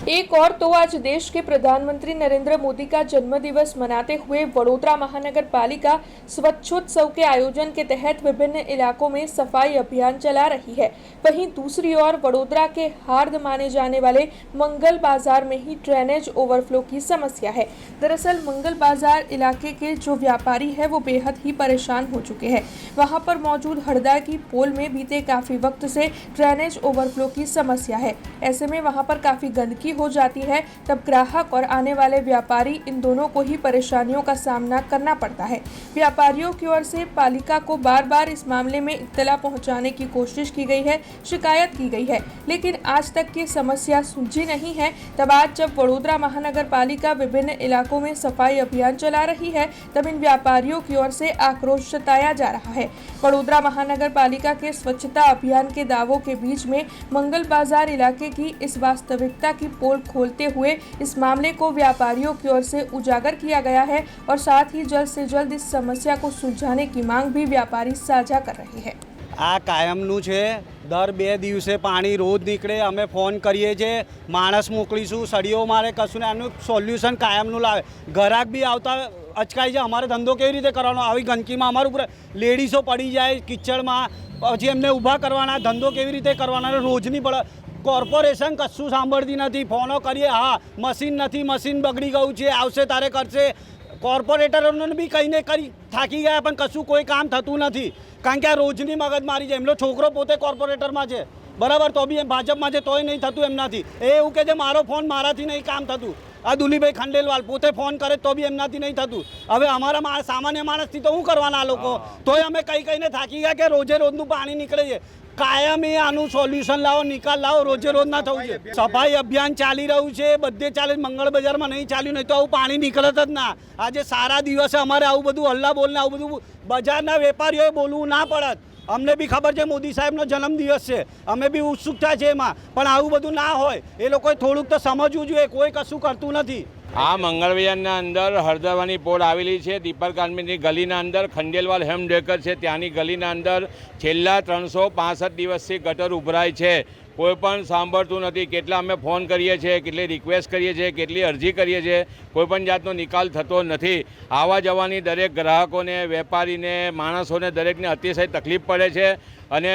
एक और तो आज देश के प्रधानमंत्री नरेंद्र मोदी का जन्मदिवस मनाते हुए वडोदरा महानगर पालिका स्वच्छोत्सव के आयोजन के तहत विभिन्न इलाकों में सफाई अभियान चला रही है। वहीं दूसरी ओर वडोदरा के हार्द माने जाने वाले मंगल बाजार में ही ड्रेनेज ओवरफ्लो की समस्या है। दरअसल मंगल बाजार इलाके के जो व्यापारी है वो बेहद ही परेशान हो चुके हैं। वहां पर मौजूद हरदा की पोल में बीते काफी वक्त से ड्रेनेज ओवरफ्लो की समस्या है। ऐसे में वहां पर काफी गंदगी हो जाती है, तब ग्राहक और आने वाले व्यापारी इन दोनों को ही परेशानियों का सामना करना पड़ता है। व्यापारियों की ओर से पालिका को बार बार इस मामले में इत्तला पहुंचाने की कोशिश की गई है, शिकायत की गई है, लेकिन आज तक की समस्या सुलझी नहीं है। तब आज जब वडोदरा महानगर पालिका विभिन्न इलाकों में सफाई अभियान चला रही है, तब इन व्यापारियों की ओर से आक्रोश जताया जा रहा है। वडोदरा महानगर पालिका के स्वच्छता अभियान के दावों के बीच में मंगल बाजार इलाके की इस वास्तविकता की पोल खोलते हुए इस मामले को व्यापारियों की ओर से उजागर किया गया है और साथ ही जल्द से जल्द इस समस्या को सुलझाने की मांग भी व्यापारी साझा कर रहे हैं। आ कायमનું છે। દર 2 દિવસે પાણી રોજ નીકળે, અમે ફોન કરીએ છીએ, માણસ મોકલીશું, સળીઓ મારે કશું ને આનું સોલ્યુશન કાયમનું લાવે। ગ્રાહક બી આવતા અચકાઈ જાય, અમારે ધંધો કેવી રીતે કરવાનો? આવી ગંદકીમાં અમારું ઉપર લેડીઝો પડી જાય કિચડમાં, પછી એમને ઊભા કરવાના, ધંધો કેવી રીતે કરવાના? રોજની પડે। કોર્પોરેશન કશું સાંભળતી નથી। ફોનો કરીએ, હા મશીન નથી, મશીન બગડી ગયું છે, આવશે તારે કરશે। કોર્પોરેટરોને બી કહીને કરી થાકી ગયા, પણ કશું કોઈ કામ થતું નથી, કારણ કે આ રોજની મગજમારી છે। એમનો છોકરો પોતે કોર્પોરેટરમાં છે, બરાબર, તો બી એમ ભાજપમાં છે તોય નહીં થતું એમનાથી। એ એવું કે છે મારો ફોન મારાથી નહીં કામ થતું। આ દુલીભાઈ ખંડેલવાલ પોતે ફોન કરે તો બી એમનાથી નહીં થતું। હવે અમારા સામાન્ય માણસથી તો શું કરવાના આ લોકો? તોય અમે કહીને થાકી ગયા કે રોજે રોજનું પાણી નીકળે છે। કાયમી આનું સોલ્યુશન લાવો, નિકાલ લાવો, રોજે રોજ ના થવું છે। સફાઈ અભિયાન ચાલી રહ્યું છે, બધે ચાલે। મંગળ બજારમાં નહીં ચાલ્યું, નહીં તો આવું પાણી નીકળત જ ના। આજે સારા દિવસે અમારે આવું બધું હલ્લા બોલને આવું બધું બજારના વેપારીઓએ બોલવું ના પડત। અમને બી ખબર છે મોદી સાહેબનો જન્મદિવસ છે, અમે બી ઉત્સુકતા છે એમાં, પણ આવું બધું ના હોય। એ લોકોએ થોડુંક તો સમજવું જોઈએ, કોઈ કશું કરતું નથી। આ મંગળ બજારના અંદર હરદાવાની પોળ આવેલી છે। દીપક ગાર્મેન્ટની ગલીના અંદર ખંડેલવાલ હેમડેકર છે, ત્યાંની ગલીના અંદર છેલ્લા 365 દિવસથી ગટર ઉભરાય છે, કોઈ પણ સાંભળતું નથી। કેટલા અમે ફોન કરીએ છીએ, કેટલી રિક્વેસ્ટ કરીએ છીએ, કેટલી અરજી કરીએ છીએ, કોઈ પણ જાતનો નિકાલ થતો નથી। આવવા જવાની દરેક ગ્રાહકોને, વેપારીને, માણસોને દરેકને અતિશય તકલીફ પડે છે અને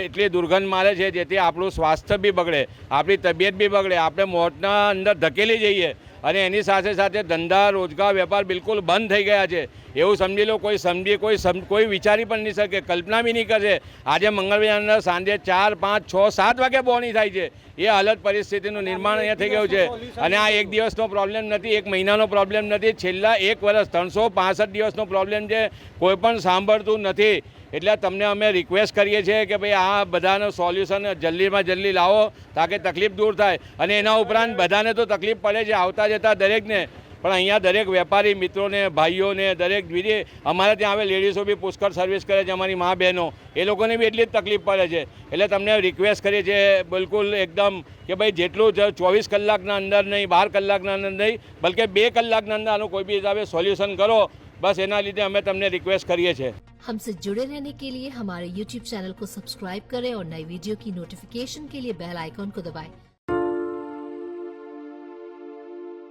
એટલી દુર્ગંધ મારે છે, જેથી આપણું સ્વાસ્થ્ય બી બગડે, આપણી તબિયત બી બગડે, આપણે મોતના અંદર ધકેલી જઈએ અને એની સાથે સાથે ધંધા, રોજગાર, વેપાર બિલકુલ બંધ થઈ ગયા છે। એવું સમજી લો, કોઈ સમજી કોઈ વિચારી પણ નહીં શકે, કલ્પના બી નહીં કરશે। આજે મંગળ બજારના સાંજે 4, 5, 6, 7 વાગે બોની થાય છે। એ હાલત પરિસ્થિતિનું નિર્માણ અહીંયા થઈ ગયું છે અને આ એક દિવસનો પ્રોબ્લેમ નથી, એક મહિનાનો પ્રોબ્લેમ નથી, છેલ્લા 1 વર્ષ 365 દિવસનો પ્રોબ્લેમ છે, કોઈ પણ સાંભળતું નથી। એટલે તમને અમે રિક્વેસ્ટ કરીએ છીએ કે ભાઈ આ બધાનો સોલ્યુશન જલ્દીમાં જલ્દી લાવો, તાકે તકલીફ દૂર થાય। અને એના ઉપરાંત બધાને તો તકલીફ પડે છે આવતા જતા દરેકને, પણ અહીંયા દરેક વેપારી મિત્રોને, ભાઈઓને, દરેક બીજી અમારે ત્યાં આવે લેડીઝો બી પુષ્કળ સર્વિસ કરે છે, અમારી મા બહેનો, એ લોકોને બી એટલી જ તકલીફ પડે છે। એટલે તમને રિક્વેસ્ટ કરીએ છીએ બિલકુલ એકદમ કે ભાઈ જેટલું 24 કલાકના અંદર નહીં, 12 કલાકના અંદર નહીં, બલકે 2 કલાકના અંદર આનું કોઈ બી હિસાબે સોલ્યુશન કરો। बस एना लीधे हमें तमने रिक्वेस्ट करिए छे। हमसे जुड़े रहने के लिए हमारे YouTube चैनल को सब्सक्राइब करें और नई वीडियो की नोटिफिकेशन के लिए बेल आइकॉन को दबाएं।